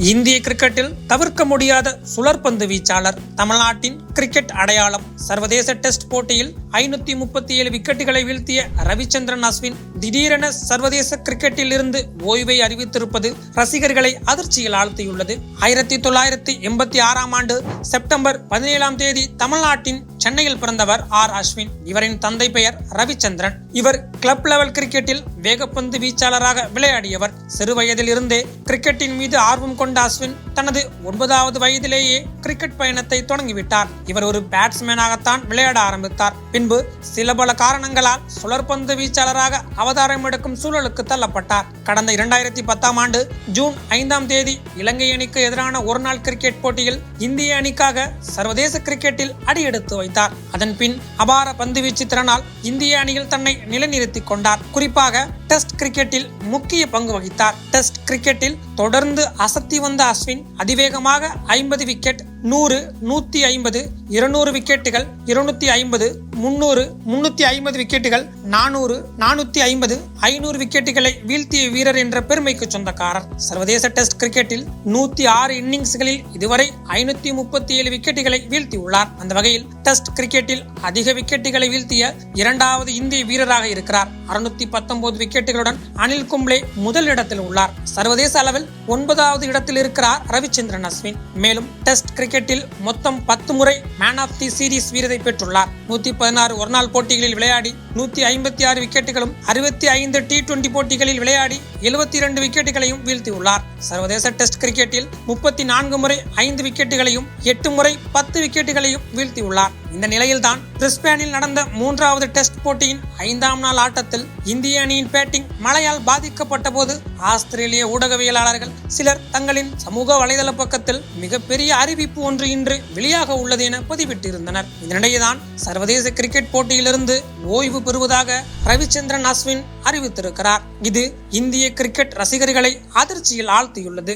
இந்திய கிரிக்கெட்டில் தவிர்க்க முடியாத சுழற்பந்து வீச்சாளர். தமிழ்நாட்டின் கிரிக்கெட் அடையாளம். சர்வதேச டெஸ்ட் போட்டியில் 537 விக்கெட்டுகளை வீழ்த்திய ரவிச்சந்திரன் அஸ்வின் திடீரென சர்வதேச கிரிக்கெட்டில் இருந்து ஓய்வை அறிவித்திருப்பது ரசிகர்களை அதிர்ச்சியில் ஆழ்த்தியுள்ளது. 1986 ஆண்டு செப்டம்பர் 17 தமிழ்நாட்டின் சென்னையில் பிறந்தவர் அஸ்வின். இவரின் தந்தை பெயர் ரவிச்சந்திரன். இவர் கிளப் லெவல் கிரிக்கெட்டில் வேகப்பந்து வீச்சாளராக விளையாடியவர். சிறு வயதில் இருந்தே கிரிக்கெட்டின் மீது ஆர்வம் கொண்ட அஸ்வின் தனது 9வது வயதிலேயே கிரிக்கெட் பயணத்தை தொடங்கிவிட்டார். இவர் ஒரு பேட்ஸ்மேனாகத்தான் விளையாட ஆரம்பித்தார். பின்பு சில பல காரணங்களால் சுழற்பந்து வீச்சாளராக அவதாரம் எடுக்கும் சூழலுக்கு தள்ளப்பட்டார். கடந்த 2010 ஆண்டு ஜூன் 5 இலங்கை அணிக்கு எதிரான ஒருநாள் கிரிக்கெட் போட்டியில் இந்திய அணிக்காக சர்வதேச கிரிக்கெட்டில் அடியெடுத்து வைத்தார். அதன் பின் அபார பந்துவீச்சு திறனால் இந்திய அணியில் தன்னை நிலைநிறுத்திக் கொண்டார். குறிப்பாக டெஸ்ட் கிரிக்கெட்டில் முக்கிய பங்கு வகித்தார். டெஸ்ட் கிரிக்கெட்டில் தொடர்ந்து அசத்தி வந்த அஸ்வின் அதிவேகமாக 50 விக்கெட், 100, 150, 200 விக்கெட்டுகள், 250, 300, 350 விக்கெட்டுகள், 400, 450, 500 விக்கெட்டுகளை வீழ்த்திய வீரர் என்ற பெருமைக்கு சொந்தக்காரர். சர்வதேச டெஸ்ட் கிரிக்கெட்டில் 106 இன்னிங்ஸ்களில் இதுவரை 537 விக்கெட்டுகளை வீழ்த்தியுள்ளார். அந்த வகையில் டெஸ்ட் கிரிக்கெட்டில் அதிக விக்கெட்டுகளை வீழ்த்திய 2வது இந்திய வீரராக இருக்கிறார். 619 விக்கெட்டுகளுடன் அனில் கும்ப்ளே முதல் இடத்தில் உள்ளார். சர்வதேச அளவில் 9வது இடத்தில் இருக்கிறார் ரவிச்சந்திரன் அஸ்வின். மேலும் டெஸ்ட் கிரிக்கெட்டில் மொத்தம் 10 முறை மேன் ஆஃப் தி சீரீஸ் விருதை பெற்றுள்ளார். 116 ஒருநாள் போட்டிகளில் விளையாடி 156 விக்கெட்டுகளும், 65 T20 போட்டிகளில் விளையாடி 72 விக்கெட்டுகளையும் வீழ்த்தியுள்ளார். சர்வதேச டெஸ்ட் கிரிக்கெட்டில் 34 முறை 5 விக்கெட்டுகளையும், 8 முறை 10 விக்கெட்டுகளையும் வீழ்த்தியுள்ளார். இந்த நிலையில்தான் பிரிஸ்பேனில் நடந்த 3வது டெஸ்ட் போட்டியின் 5ஆம் நாள் ஆட்டத்தில் இந்திய அணியின் பேட்டிங் மழையால் பாதிக்கப்பட்ட போது ஆஸ்திரேலிய ஊடகவியலாளர்கள் சிலர் தங்களின் சமூக வலைதள பக்கத்தில் மிகப்பெரிய அறிவிப்பு ஒன்று இன்று வெளியாக உள்ளது என பதிவிட்டிருந்தனர். இதனிடையேதான் சர்வதேச கிரிக்கெட் போட்டியிலிருந்து ஓய்வு பெறுவதாக ரவிச்சந்திரன் அஸ்வின் அறிவித்திருக்கிறார். இது இந்திய கிரிக்கெட் ரசிகர்களை அதிர்ச்சியில் ஆழ்த்தியுள்ளது.